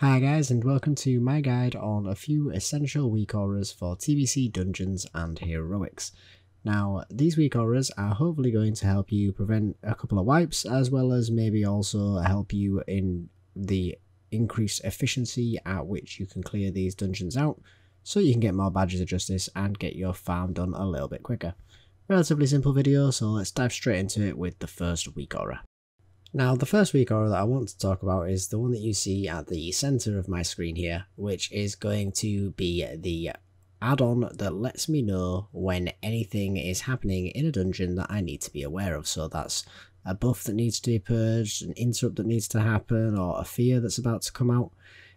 Hi guys, and welcome to my guide on a few essential weak auras for TBC dungeons and heroics. Now, these weak auras are hopefully going to help you prevent a couple of wipes, as well as maybe also help you in the increased efficiency at which you can clear these dungeons out, so you can get more badges of justice and get your farm done a little bit quicker. Relatively simple video, so let's dive straight into it with the first weak aura. Now, the first weak aura that I want to talk about is the one that you see at the center of my screen here, which is going to be the add-on that lets me know when anything is happening in a dungeon that I need to be aware of. So that's a buff that needs to be purged, an interrupt that needs to happen, or a fear that's about to come out.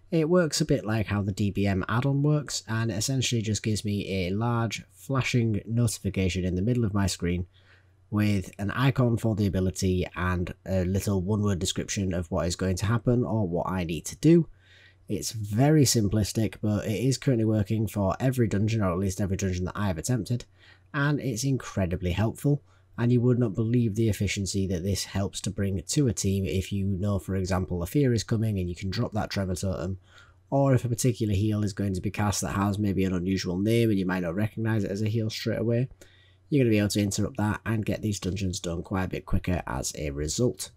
It works a bit like how the DBM add-on works, and it essentially just gives me a large flashing notification in the middle of my screen with an icon for the ability and a little one-word description of what is going to happen or what I need to do. It's very simplistic, but it is currently working for every dungeon, or at least every dungeon that I have attempted, and it's incredibly helpful, and you would not believe the efficiency that this helps to bring to a team if you know, for example, a fear is coming and you can drop that tremor totem, or if a particular heal is going to be cast that has maybe an unusual name and you might not recognise it as a heal straight away. You're going to be able to interrupt that and get these dungeons done quite a bit quicker as a result.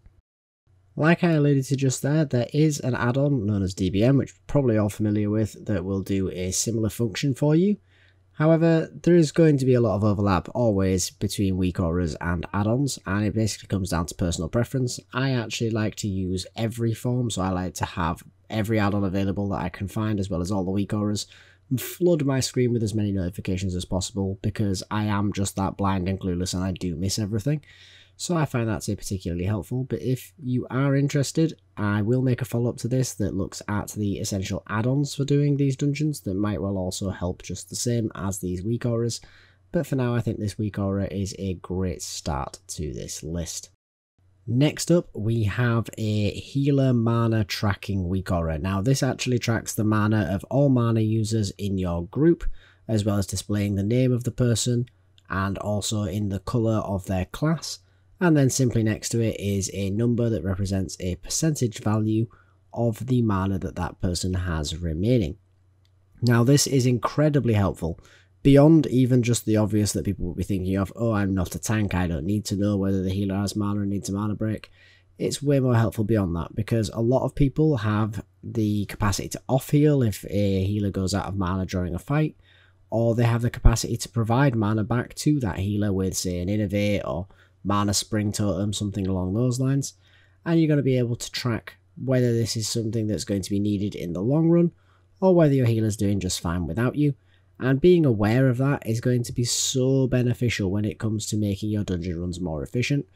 Like I alluded to just there is an add-on known as DBM, which you're probably all familiar with, that will do a similar function for you. However, there is going to be a lot of overlap always between weak auras and add-ons, and it basically comes down to personal preference. I actually like to use every form, so I like to have every add-on available that I can find, as well as all the weak auras, and flood my screen with as many notifications as possible, because I am just that blind and clueless and I do miss everything. So I find that to be particularly helpful. But if you are interested, I will make a follow-up to this that looks at the essential add-ons for doing these dungeons that might well also help just the same as these weak auras. But for now, I think this weak aura is a great start to this list. Next up, we have a healer mana tracking weak aura. Now, this actually tracks the mana of all mana users in your group, as well as displaying the name of the person and also in the colour of their class. And then simply next to it is a number that represents a percentage value of the mana that that person has remaining. Now, this is incredibly helpful. Beyond even just the obvious that people will be thinking of, oh, I'm not a tank, I don't need to know whether the healer has mana and needs a mana break. It's way more helpful beyond that, because a lot of people have the capacity to off-heal if a healer goes out of mana during a fight, or they have the capacity to provide mana back to that healer with, say, an Innovate or mana spring totem, something along those lines, and you're going to be able to track whether this is something that's going to be needed in the long run, or whether your healer's doing just fine without you. And being aware of that is going to be so beneficial when it comes to making your dungeon runs more efficient,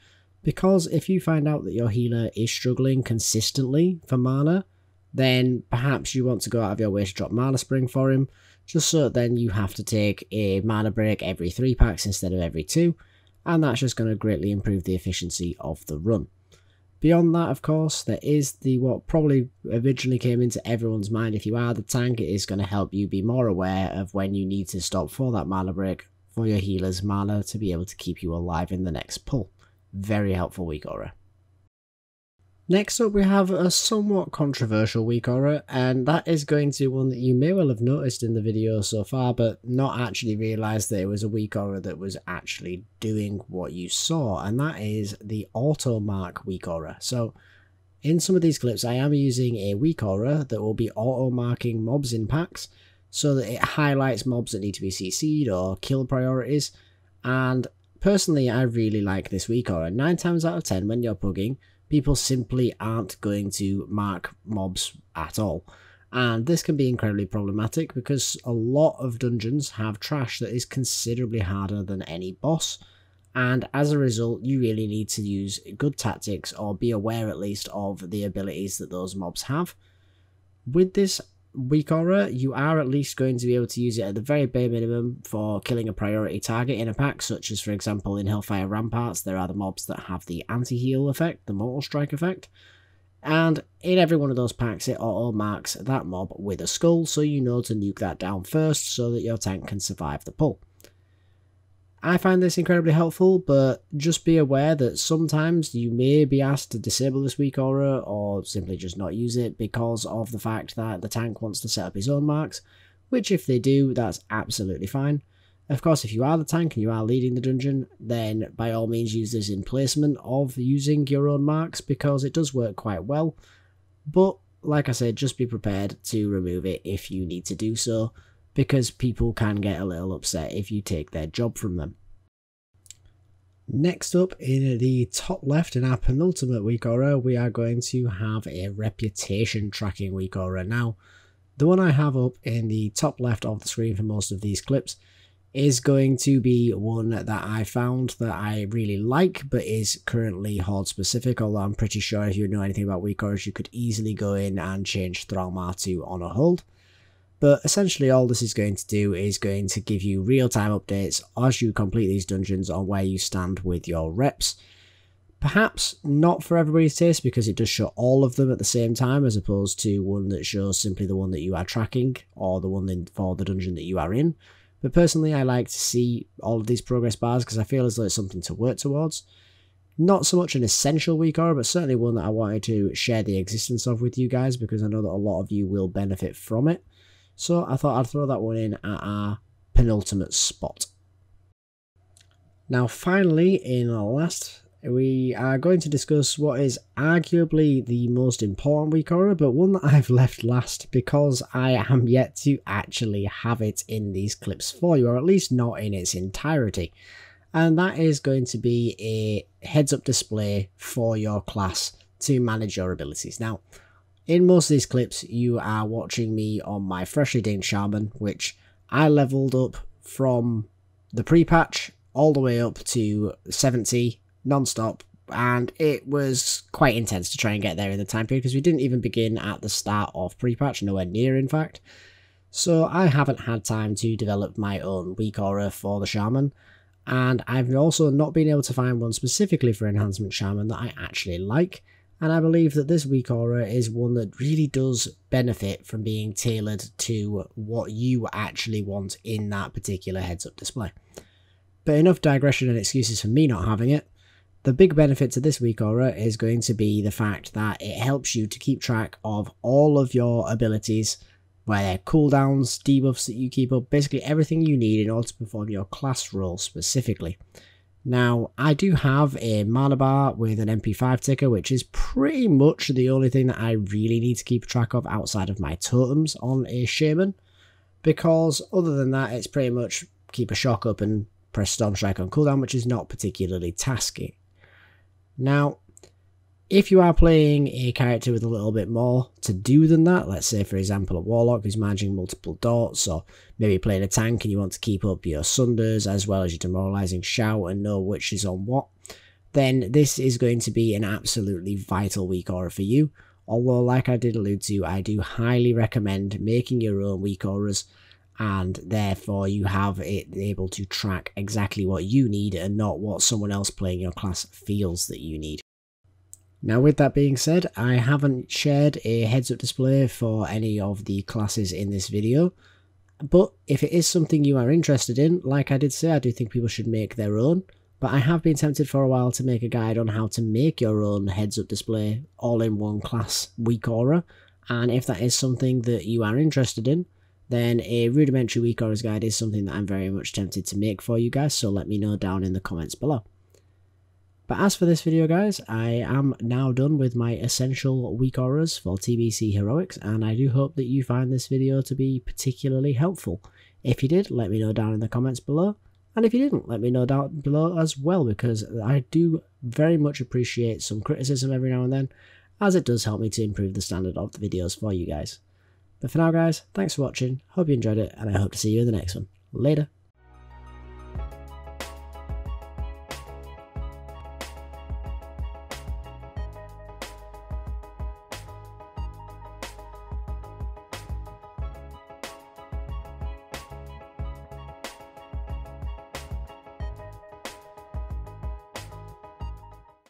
because if you find out that your healer is struggling consistently for mana, then perhaps you want to go out of your way to drop mana spring for him, just so then you have to take a mana break every 3 packs instead of every 2, and that's just going to greatly improve the efficiency of the run. Beyond that, of course, there is what probably originally came into everyone's mind. If you are the tank, it is going to help you be more aware of when you need to stop for that mana break for your healer's mana to be able to keep you alive in the next pull. Very helpful weak aura. Next up, we have a somewhat controversial weak aura, and that is going to be one that you may well have noticed in the video so far, but not actually realised that it was a weak aura that was actually doing what you saw, and that is the auto mark weak aura. So in some of these clips, I am using a weak aura that will be auto marking mobs in packs, so that it highlights mobs that need to be CC'd or kill priorities. And personally, I really like this weak aura. 9 times out of 10 when you're pugging, people simply aren't going to mark mobs at all. And this can be incredibly problematic because a lot of dungeons have trash that is considerably harder than any boss. And as a result, you really need to use good tactics, or be aware at least of the abilities that those mobs have. With this weak aura, you are at least going to be able to use it at the very bare minimum for killing a priority target in a pack, such as, for example, in Hellfire Ramparts, there are the mobs that have the anti-heal effect, the Mortal Strike effect, and in every one of those packs it auto marks that mob with a skull, so you know to nuke that down first so that your tank can survive the pull. I find this incredibly helpful, but just be aware that sometimes you may be asked to disable this weak aura or simply just not use it because of the fact that the tank wants to set up his own marks, which if they do, that's absolutely fine. Of course, if you are the tank and you are leading the dungeon, then by all means use this in placement of using your own marks because it does work quite well. But like I said, just be prepared to remove it if you need to do so, because people can get a little upset if you take their job from them. Next up, in the top left in our penultimate weak aura, we are going to have a reputation tracking weak aura. Now, the one I have up in the top left of the screen for most of these clips is going to be one that I found that I really like, but is currently Horde specific, although I'm pretty sure if you know anything about weak auras, you could easily go in and change Thrallmar to on a hold. But essentially all this is going to do is going to give you real-time updates as you complete these dungeons on where you stand with your reps. Perhaps not for everybody's taste because it does show all of them at the same time as opposed to one that shows simply the one that you are tracking or the one for the dungeon that you are in. But personally I like to see all of these progress bars because I feel as though it's something to work towards. Not so much an essential weak aura, but certainly one that I wanted to share the existence of with you guys because I know that a lot of you will benefit from it. So I thought I'd throw that one in at our penultimate spot. Now finally, in last, we are going to discuss what is arguably the most important weak aura, but one that I've left last because I am yet to actually have it in these clips for you, or at least not in its entirety. And that is going to be a heads-up display for your class to manage your abilities. Now, in most of these clips, you are watching me on my freshly dinged Shaman, which I leveled up from the pre-patch all the way up to 70 non-stop, and it was quite intense to try and get there in the time period because we didn't even begin at the start of pre-patch, nowhere near in fact. So I haven't had time to develop my own weak aura for the Shaman, and I've also not been able to find one specifically for Enhancement Shaman that I actually like. And I believe that this weak aura is one that really does benefit from being tailored to what you actually want in that particular heads-up display. But enough digression and excuses for me not having it. The big benefit to this weak aura is going to be the fact that it helps you to keep track of all of your abilities, where they're cooldowns, debuffs that you keep up, basically everything you need in order to perform your class role specifically. Now, I do have a mana bar with an MP5 ticker, which is pretty much the only thing that I really need to keep track of outside of my totems on a Shaman, because other than that, it's pretty much keep a shock up and press Storm Strike on cooldown, which is not particularly tasky. Now, if you are playing a character with a little bit more to do than that, let's say for example a Warlock who's managing multiple dots, or maybe playing a tank and you want to keep up your Sunders as well as your Demoralizing Shout and know which is on what, then this is going to be an absolutely vital weak aura for you. Although, like I did allude to, I do highly recommend making your own weak auras, and therefore you have it able to track exactly what you need and not what someone else playing your class feels that you need. Now with that being said, I haven't shared a heads-up display for any of the classes in this video, but if it is something you are interested in, like I did say, I do think people should make their own, but I have been tempted for a while to make a guide on how to make your own heads-up display all-in-one class weak aura, and if that is something that you are interested in, then a rudimentary weak auras guide is something that I'm very much tempted to make for you guys, so let me know down in the comments below. But as for this video guys, I am now done with my essential weak auras for TBC Heroics, and I do hope that you find this video to be particularly helpful. If you did, let me know down in the comments below, and if you didn't, let me know down below as well, because I do very much appreciate some criticism every now and then, as it does help me to improve the standard of the videos for you guys. But for now guys, thanks for watching, hope you enjoyed it, and I hope to see you in the next one. Later.